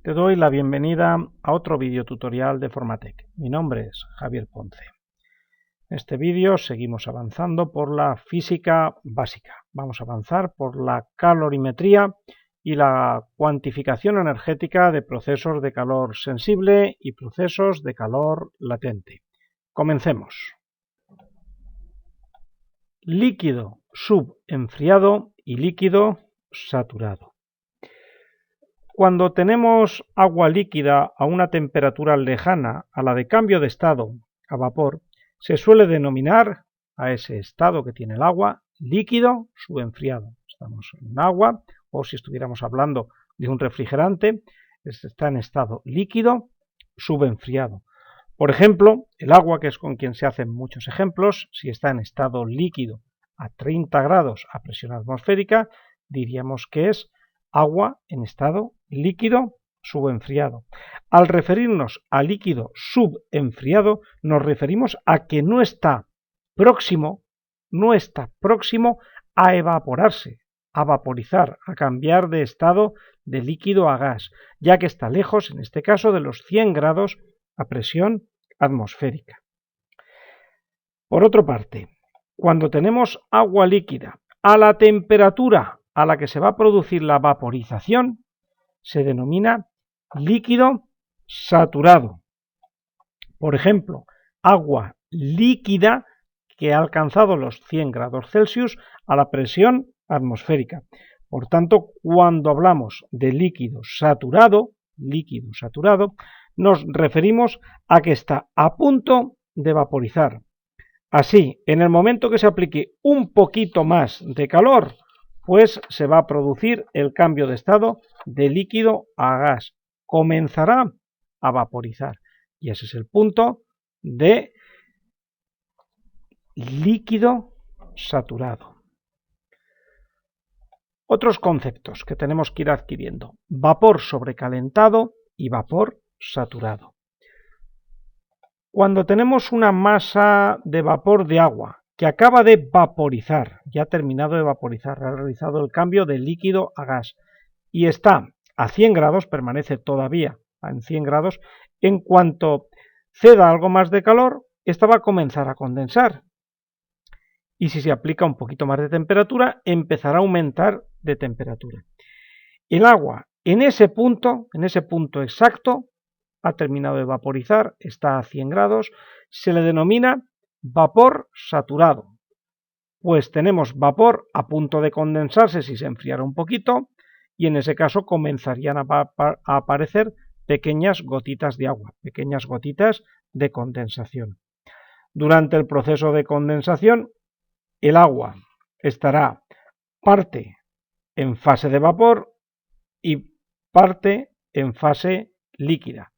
Te doy la bienvenida a otro vídeo tutorial de Formatec. Mi nombre es Javier Ponce. En este vídeo seguimos avanzando por la física básica. Vamos a avanzar por la calorimetría y la cuantificación energética de procesos de calor sensible y procesos de calor latente. Comencemos. Líquido subenfriado y líquido saturado. Cuando tenemos agua líquida a una temperatura lejana a la de cambio de estado a vapor, se suele denominar a ese estado que tiene el agua líquido subenfriado. Estamos en un agua, o si estuviéramos hablando de un refrigerante, está en estado líquido subenfriado. Por ejemplo, el agua, que es con quien se hacen muchos ejemplos, si está en estado líquido a 30 grados a presión atmosférica, diríamos que es agua en estado líquido subenfriado. Al referirnos a líquido subenfriado, nos referimos a que no está próximo a evaporarse, a vaporizar, a cambiar de estado de líquido a gas, ya que está lejos, en este caso, de los 100 grados a presión atmosférica. Por otra parte, cuando tenemos agua líquida a la temperatura a la que se va a producir la vaporización, se denomina líquido saturado. Por ejemplo, agua líquida que ha alcanzado los 100 grados Celsius a la presión atmosférica. Por tanto, cuando hablamos de líquido saturado, nos referimos a que está a punto de vaporizar. Así, en el momento que se aplique un poquito más de calor, pues se va a producir el cambio de estado de líquido a gas. Comenzará a vaporizar. Y ese es el punto de líquido saturado. Otros conceptos que tenemos que ir adquiriendo: vapor sobrecalentado y vapor saturado. Cuando tenemos una masa de vapor de agua que acaba de vaporizar, ya ha terminado de vaporizar, ha realizado el cambio de líquido a gas y está a 100 grados, permanece todavía en 100 grados, en cuanto ceda algo más de calor, esta va a comenzar a condensar. Y si se aplica un poquito más de temperatura, empezará a aumentar de temperatura. El agua en ese punto exacto, ha terminado de vaporizar, está a 100 grados, se le denomina vapor saturado, pues tenemos vapor a punto de condensarse si se enfriara un poquito, y en ese caso comenzarían a aparecer pequeñas gotitas de agua, pequeñas gotitas de condensación. Durante el proceso de condensación, el agua estará parte en fase de vapor y parte en fase líquida,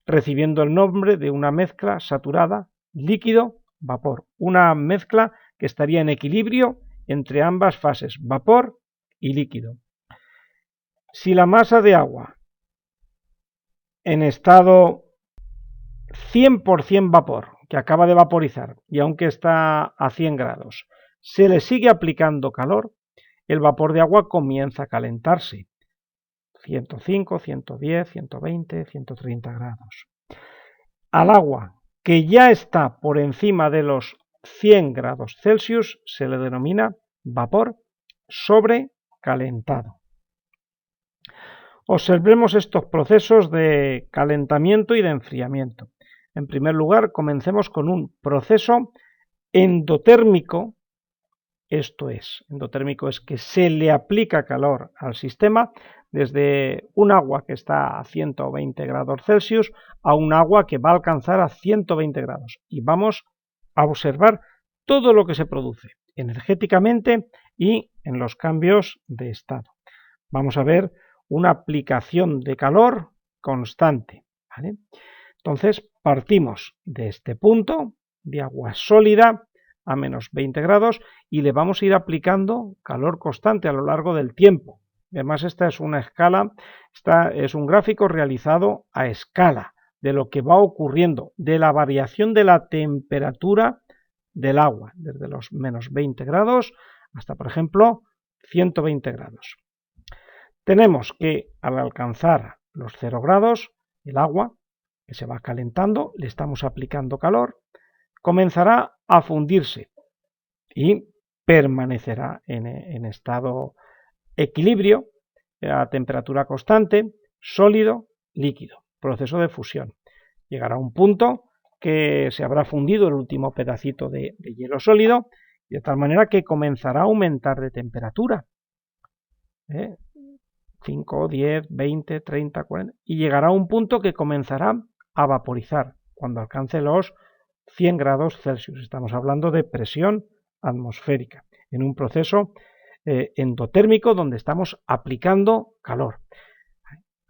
recibiendo el nombre de una mezcla saturada líquido-vapor, una mezcla que estaría en equilibrio entre ambas fases, vapor y líquido. Si la masa de agua en estado 100% vapor, que acaba de vaporizar, y aunque está a 100 grados, se le sigue aplicando calor, el vapor de agua comienza a calentarse. 105, 110, 120, 130 grados. Al agua que ya está por encima de los 100 grados Celsius se le denomina vapor sobrecalentado. Observemos estos procesos de calentamiento y de enfriamiento. En primer lugar, comencemos con un proceso endotérmico. Esto es, endotérmico es que se le aplica calor al sistema desde un agua que está a 120 grados Celsius a un agua que va a alcanzar a 120 grados. Y vamos a observar todo lo que se produce energéticamente y en los cambios de estado. Vamos a ver una aplicación de calor constante, ¿vale? Entonces, partimos de este punto de agua sólida a menos 20 grados y le vamos a ir aplicando calor constante a lo largo del tiempo. Además, esta es una escala, es un gráfico realizado a escala de lo que va ocurriendo, de la variación de la temperatura del agua, desde los menos 20 grados hasta, por ejemplo, 120 grados. Tenemos que, al alcanzar los 0 grados, el agua que se va calentando, le estamos aplicando calor, comenzará a fundirse y permanecerá en estado equilibrio, a temperatura constante, sólido, líquido, proceso de fusión. Llegará a un punto que se habrá fundido el último pedacito de hielo sólido, de tal manera que comenzará a aumentar de temperatura. 5, 10, 20, 30, 40, y llegará a un punto que comenzará a vaporizar cuando alcance los 100 grados Celsius. Estamos hablando de presión atmosférica, en un proceso endotérmico donde estamos aplicando calor.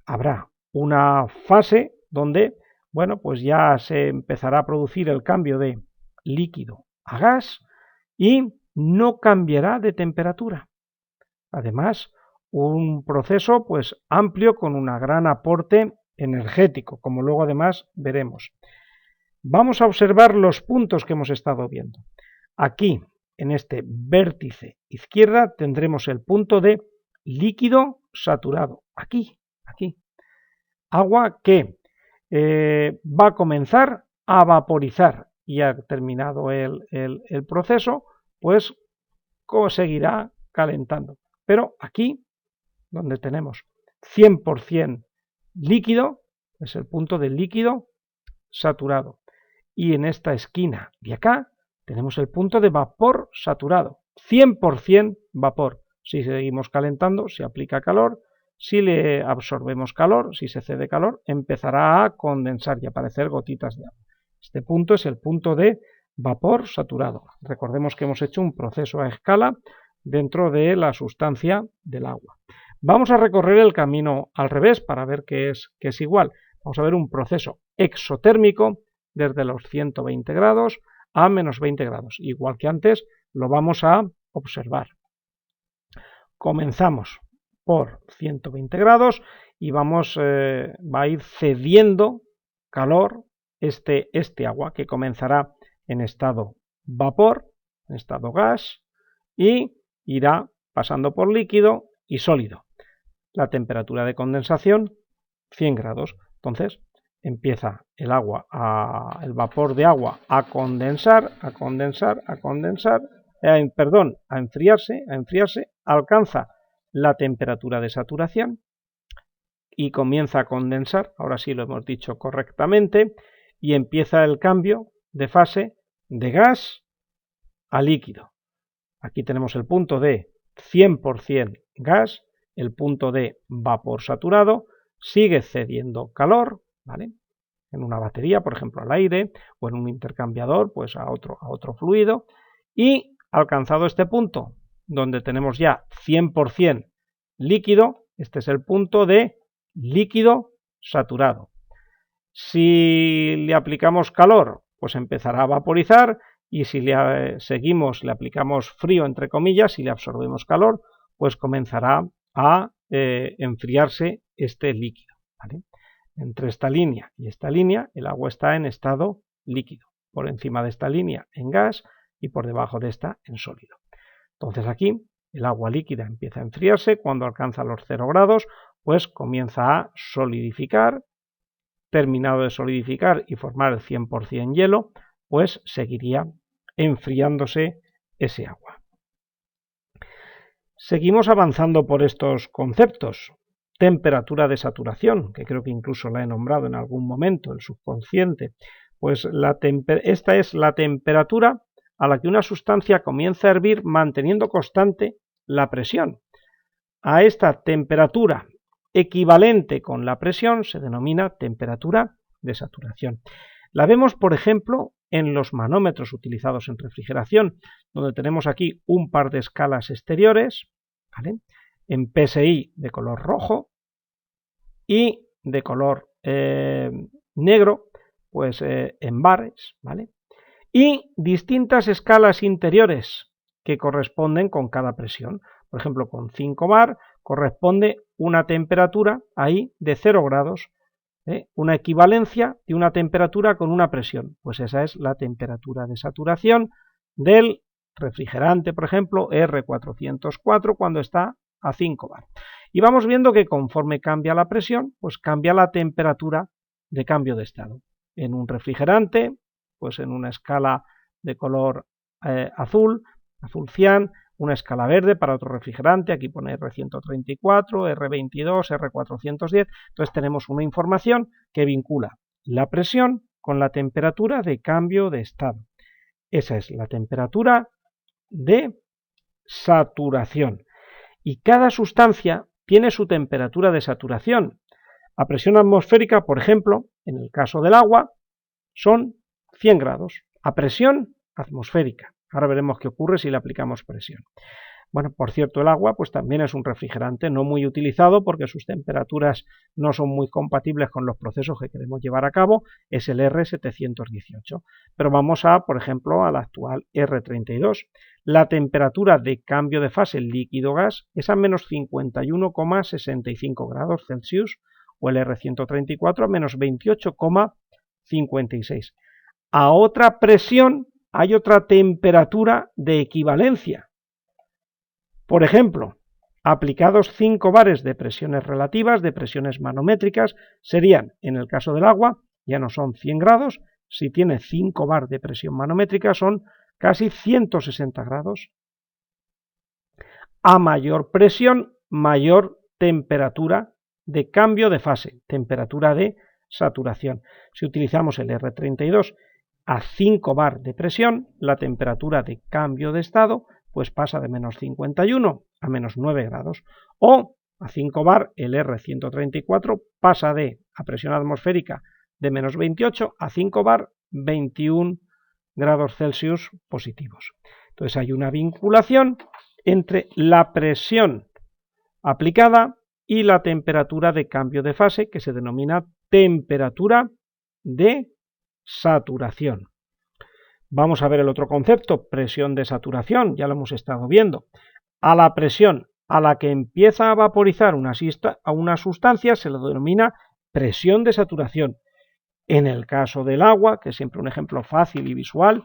Habrá una fase donde, bueno, pues ya se empezará a producir el cambio de líquido a gas y no cambiará de temperatura. Además, un proceso pues amplio con un gran aporte energético, como luego además veremos. Vamos a observar los puntos que hemos estado viendo. Aquí, en este vértice izquierda, tendremos el punto de líquido saturado. Aquí. Agua que va a comenzar a vaporizar y ha terminado el proceso, pues seguirá calentando. Pero aquí, donde tenemos 100% líquido, es el punto de líquido saturado. Y en esta esquina de acá tenemos el punto de vapor saturado, 100% vapor. Si seguimos calentando, se aplica calor. Si le absorbemos calor, si se cede calor, empezará a condensar y a aparecer gotitas de agua. Este punto es el punto de vapor saturado. Recordemos que hemos hecho un proceso a escala dentro de la sustancia del agua. Vamos a recorrer el camino al revés para ver que es igual. Vamos a ver un proceso exotérmico desde los 120 grados a menos 20 grados. Igual que antes, lo vamos a observar. Comenzamos por 120 grados y va a ir cediendo calor este agua, que comenzará en estado vapor, en estado gas, y irá pasando por líquido y sólido. La temperatura de condensación, 100 grados. Entonces empieza el vapor de agua a enfriarse, alcanza la temperatura de saturación y comienza a condensar, ahora sí lo hemos dicho correctamente, y empieza el cambio de fase de gas a líquido. Aquí tenemos el punto de 100% gas, el punto de vapor saturado, sigue cediendo calor, ¿vale? En una batería, por ejemplo, al aire, o en un intercambiador, pues a otro fluido, y alcanzado este punto, donde tenemos ya 100% líquido, este es el punto de líquido saturado. Si le aplicamos calor, pues empezará a vaporizar, y si le aplicamos frío, entre comillas, si le absorbemos calor, pues comenzará a enfriarse este líquido, ¿vale? Entre esta línea y esta línea, el agua está en estado líquido. Por encima de esta línea en gas y por debajo de esta en sólido. Entonces aquí el agua líquida empieza a enfriarse. Cuando alcanza los 0 grados, pues comienza a solidificar. Terminado de solidificar y formar el 100% hielo, pues seguiría enfriándose ese agua. Seguimos avanzando por estos conceptos. Temperatura de saturación, que creo que incluso la he nombrado en algún momento, el subconsciente, pues esta es la temperatura a la que una sustancia comienza a hervir manteniendo constante la presión. A esta temperatura equivalente con la presión se denomina temperatura de saturación. La vemos, por ejemplo, en los manómetros utilizados en refrigeración, donde tenemos aquí un par de escalas exteriores, ¿vale? En PSI de color rojo y de color negro, pues en bares, ¿vale? Y distintas escalas interiores que corresponden con cada presión. Por ejemplo, con 5 bar corresponde una temperatura ahí de 0 grados, una equivalencia de una temperatura con una presión. Pues esa es la temperatura de saturación del refrigerante, por ejemplo, R404, cuando está a 5 bar. Y vamos viendo que conforme cambia la presión, pues cambia la temperatura de cambio de estado. En un refrigerante, pues en una escala de color azul cian, una escala verde para otro refrigerante, aquí pone R134, R22, R410, entonces tenemos una información que vincula la presión con la temperatura de cambio de estado. Esa es la temperatura de saturación. Y cada sustancia tiene su temperatura de saturación. A presión atmosférica, por ejemplo, en el caso del agua, son 100 grados. A presión atmosférica. Ahora veremos qué ocurre si le aplicamos presión. Bueno, por cierto, el agua pues también es un refrigerante no muy utilizado porque sus temperaturas no son muy compatibles con los procesos que queremos llevar a cabo, es el R718. Pero vamos a, por ejemplo, al actual R32. La temperatura de cambio de fase líquido-gas es a menos 51,65 grados Celsius o el R134 a menos 28,56. A otra presión hay otra temperatura de equivalencia. Por ejemplo, aplicados 5 bares de presiones relativas, de presiones manométricas, serían, en el caso del agua, ya no son 100 grados, si tiene 5 bar de presión manométrica son casi 160 grados. A mayor presión, mayor temperatura de cambio de fase, temperatura de saturación. Si utilizamos el R32 a 5 bar de presión, la temperatura de cambio de estado pues pasa de menos 51 a menos 9 grados. O a 5 bar el R134 pasa a presión atmosférica de menos 28 a 5 bar 21 grados Celsius positivos. Entonces hay una vinculación entre la presión aplicada y la temperatura de cambio de fase, que se denomina temperatura de saturación. Vamos a ver el otro concepto, presión de saturación, ya lo hemos estado viendo. A la presión a la que empieza a vaporizar una sustancia se le denomina presión de saturación. En el caso del agua, que es siempre un ejemplo fácil y visual,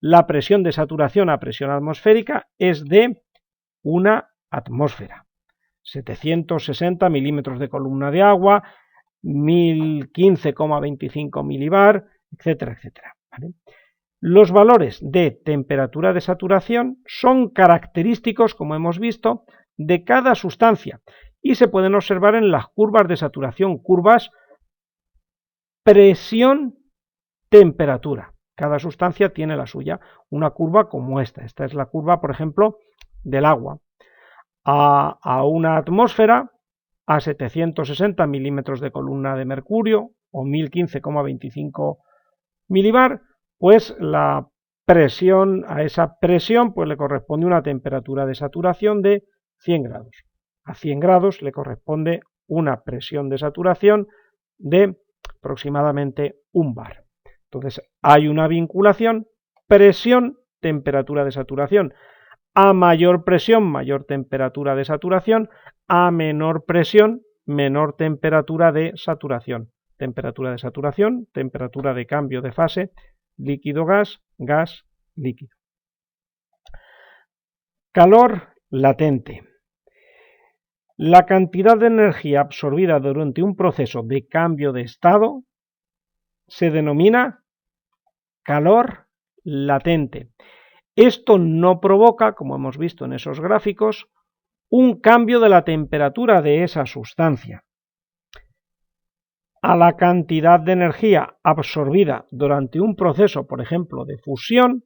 la presión de saturación a presión atmosférica es de 1 atmósfera. 760 milímetros de columna de agua, 1015,25 milibar, etcétera, etcétera. ¿Vale? Los valores de temperatura de saturación son característicos, como hemos visto, de cada sustancia y se pueden observar en las curvas de saturación, curvas presión-temperatura. Cada sustancia tiene la suya, una curva como esta. Esta es la curva, por ejemplo, del agua. A una atmósfera, a 760 milímetros de columna de mercurio o 1015,25 milibar, pues la presión, a esa presión pues le corresponde una temperatura de saturación de 100 grados. A 100 grados le corresponde una presión de saturación de aproximadamente 1 bar. Entonces hay una vinculación presión-temperatura de saturación. A mayor presión, mayor temperatura de saturación. A menor presión, menor temperatura de saturación. Temperatura de saturación, temperatura de cambio de fase, líquido-gas, gas-líquido. Calor latente. La cantidad de energía absorbida durante un proceso de cambio de estado se denomina calor latente. Esto no provoca, como hemos visto en esos gráficos, un cambio de la temperatura de esa sustancia. A la cantidad de energía absorbida durante un proceso, por ejemplo, de fusión,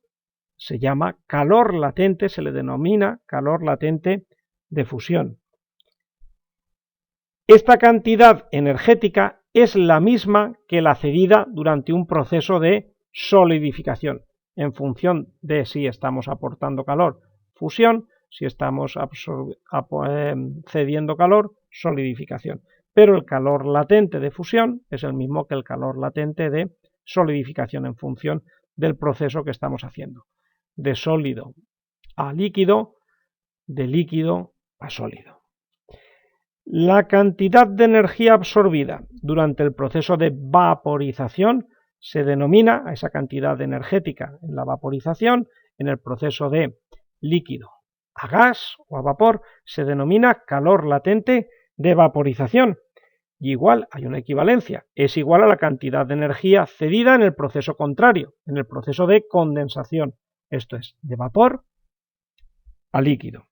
se llama calor latente, se le denomina calor latente de fusión. Esta cantidad energética es la misma que la cedida durante un proceso de solidificación, en función de si estamos aportando calor, fusión, si estamos cediendo calor, solidificación. Pero el calor latente de fusión es el mismo que el calor latente de solidificación en función del proceso que estamos haciendo. De sólido a líquido, de líquido a sólido. La cantidad de energía absorbida durante el proceso de vaporización se denomina a esa cantidad energética en la vaporización, en el proceso de líquido a gas o a vapor se denomina calor latente de vaporización. Y igual, hay una equivalencia, es igual a la cantidad de energía cedida en el proceso contrario, en el proceso de condensación. Esto es, de vapor a líquido.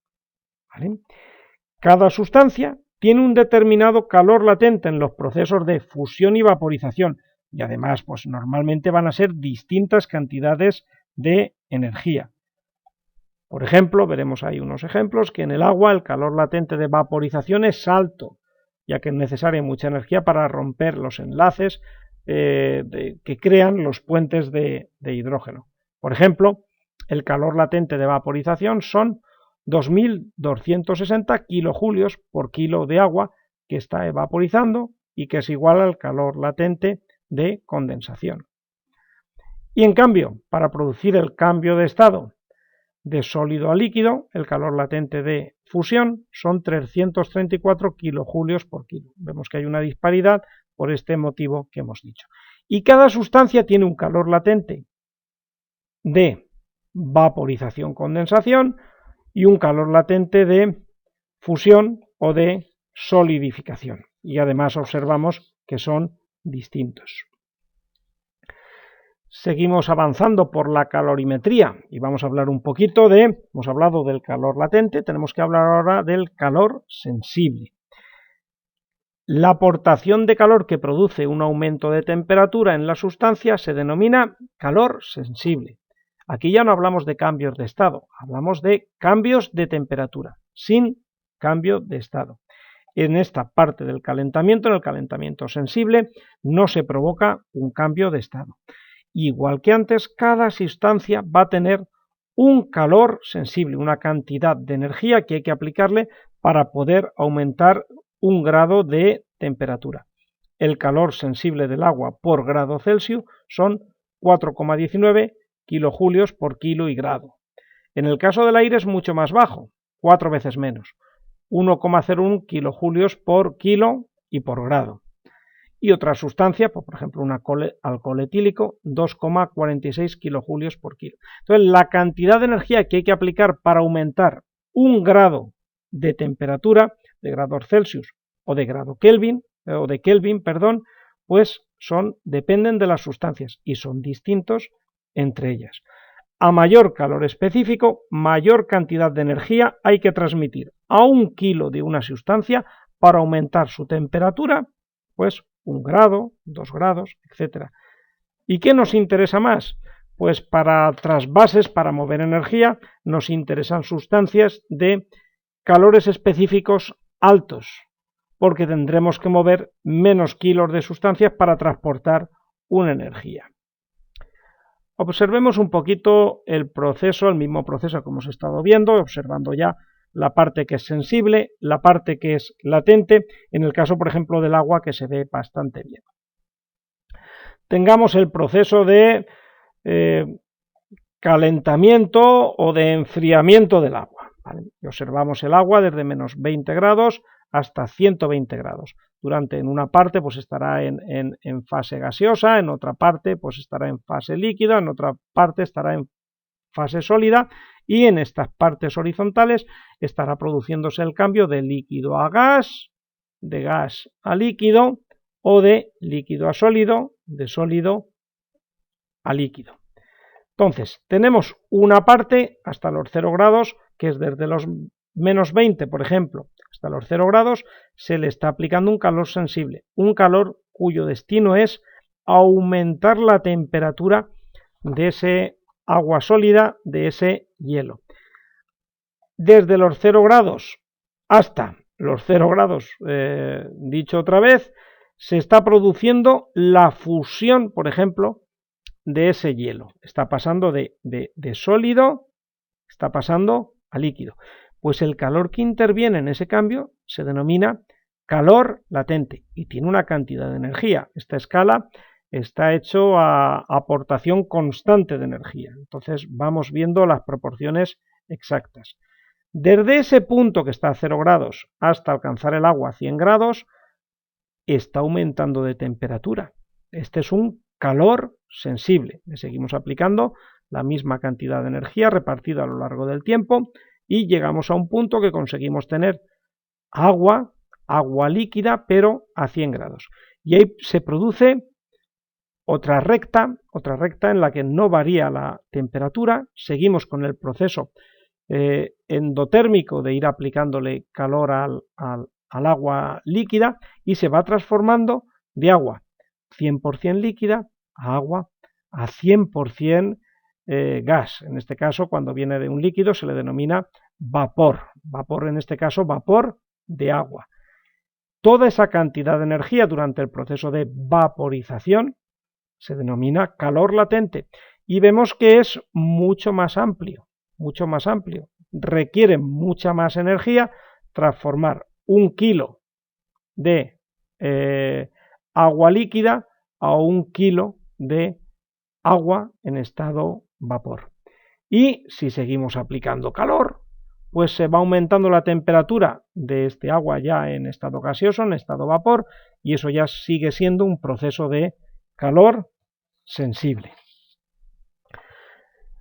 ¿Vale? Cada sustancia tiene un determinado calor latente en los procesos de fusión y vaporización, y además, pues normalmente van a ser distintas cantidades de energía. Por ejemplo, veremos ahí unos ejemplos, que en el agua el calor latente de vaporización es alto, ya que es necesaria mucha energía para romper los enlaces que crean los puentes de hidrógeno. Por ejemplo, el calor latente de vaporización son 2.260 kilojulios por kilo de agua que está evaporizando y que es igual al calor latente de condensación. Y en cambio, para producir el cambio de estado de sólido a líquido, el calor latente de fusión son 334 kilojulios por kilo. Vemos que hay una disparidad por este motivo que hemos dicho. Y cada sustancia tiene un calor latente de vaporización-condensación y un calor latente de fusión o de solidificación. Y además observamos que son distintos. Seguimos avanzando por la calorimetría y vamos a hablar un poquito hemos hablado del calor latente, tenemos que hablar ahora del calor sensible. La aportación de calor que produce un aumento de temperatura en la sustancia se denomina calor sensible. Aquí ya no hablamos de cambios de estado, hablamos de cambios de temperatura, sin cambio de estado. En esta parte del calentamiento, en el calentamiento sensible, no se provoca un cambio de estado. Igual que antes, cada sustancia va a tener un calor sensible, una cantidad de energía que hay que aplicarle para poder aumentar un grado de temperatura. El calor sensible del agua por grado Celsius son 4,19 kilojulios por kilo y grado. En el caso del aire es mucho más bajo, 4 veces menos, 1,01 kilojulios por kilo y por grado. Y otra sustancia, por ejemplo un alcohol etílico, 2,46 kilojulios por kilo. Entonces, la cantidad de energía que hay que aplicar para aumentar un grado de temperatura, de grados Celsius o de Kelvin, pues dependen de las sustancias y son distintos entre ellas. A mayor calor específico, mayor cantidad de energía hay que transmitir a 1 kilo de una sustancia para aumentar su temperatura, pues 1 grado, 2 grados, etc. ¿Y qué nos interesa más? Pues para trasvases, para mover energía, nos interesan sustancias de calores específicos altos, porque tendremos que mover menos kilos de sustancias para transportar una energía. Observemos un poquito el mismo proceso que hemos estado viendo, observando ya la parte que es sensible, la parte que es latente, en el caso, por ejemplo, del agua, que se ve bastante bien. Tengamos el proceso de calentamiento o de enfriamiento del agua. ¿Vale? Y observamos el agua desde menos 20 grados hasta 120 grados. En una parte pues estará en fase gaseosa, en otra parte pues estará en fase líquida, en otra parte estará en fase sólida, y en estas partes horizontales estará produciéndose el cambio de líquido a gas, de gas a líquido, o de líquido a sólido, de sólido a líquido. Entonces, tenemos una parte hasta los 0 grados, que es desde los menos 20, por ejemplo, hasta los 0 grados, se le está aplicando un calor sensible, un calor cuyo destino es aumentar la temperatura de ese agua sólida, de ese hielo. Desde los 0 grados hasta los 0 grados, dicho otra vez, se está produciendo la fusión, por ejemplo, de ese hielo. Está pasando de sólido, está pasando a líquido. Pues el calor que interviene en ese cambio se denomina calor latente y tiene una cantidad de energía. Esta escala está hecho a aportación constante de energía. Entonces vamos viendo las proporciones exactas. Desde ese punto que está a 0 grados hasta alcanzar el agua a 100 grados, está aumentando de temperatura. Este es un calor sensible. Le seguimos aplicando la misma cantidad de energía repartida a lo largo del tiempo y llegamos a un punto que conseguimos tener agua líquida, pero a 100 grados. Y ahí se produce otra recta en la que no varía la temperatura, seguimos con el proceso endotérmico de ir aplicándole calor al agua líquida y se va transformando de agua 100% líquida a agua a 100% gas. En este caso, cuando viene de un líquido se le denomina vapor. Vapor, en este caso, vapor de agua. Toda esa cantidad de energía durante el proceso de vaporización se denomina calor latente y vemos que es mucho más amplio, requiere mucha más energía transformar 1 kilo de agua líquida a 1 kilo de agua en estado vapor. Y si seguimos aplicando calor, pues se va aumentando la temperatura de este agua ya en estado gaseoso, en estado vapor, y eso ya sigue siendo un proceso de calor sensible.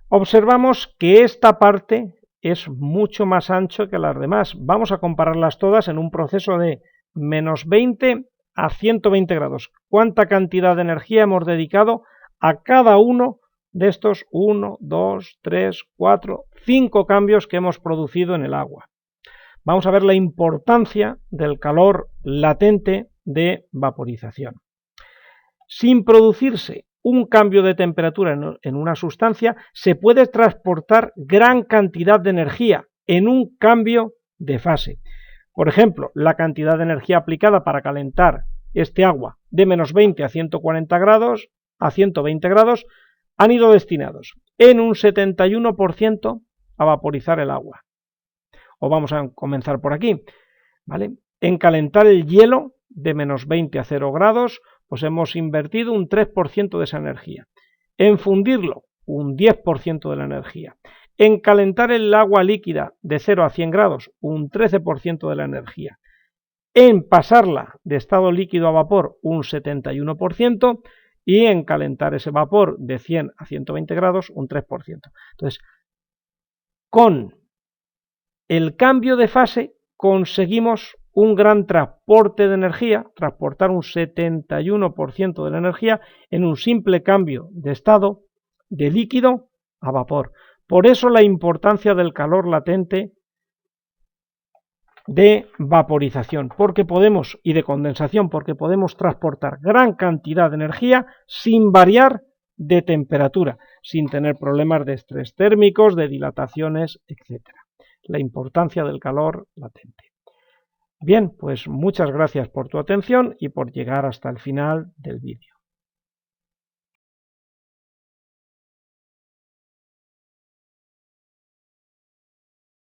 Observamos que esta parte es mucho más ancho que las demás. Vamos a compararlas todas en un proceso de menos 20 a 120 grados. ¿Cuánta cantidad de energía hemos dedicado a cada uno de estos 1, 2, 3, 4, 5 cambios que hemos producido en el agua? Vamos a ver la importancia del calor latente de vaporización. Sin producirse un cambio de temperatura en una sustancia, se puede transportar gran cantidad de energía en un cambio de fase. Por ejemplo, la cantidad de energía aplicada para calentar este agua de menos 20 a 140 grados, a 120 grados, han ido destinados en un 71% a vaporizar el agua. O vamos a comenzar por aquí, ¿vale? En calentar el hielo de menos 20 a 0 grados, pues hemos invertido un 3% de esa energía. En fundirlo, un 10% de la energía. En calentar el agua líquida de 0 a 100 grados, un 13% de la energía. En pasarla de estado líquido a vapor, un 71%. Y en calentar ese vapor de 100 a 120 grados, un 3%. Entonces, con el cambio de fase conseguimos un gran transporte de energía, transportar un 71% de la energía en un simple cambio de estado de líquido a vapor. Por eso la importancia del calor latente de vaporización, y de condensación, porque podemos transportar gran cantidad de energía sin variar de temperatura, sin tener problemas de estrés térmicos, de dilataciones, etc. La importancia del calor latente. Bien, pues muchas gracias por tu atención y por llegar hasta el final del vídeo.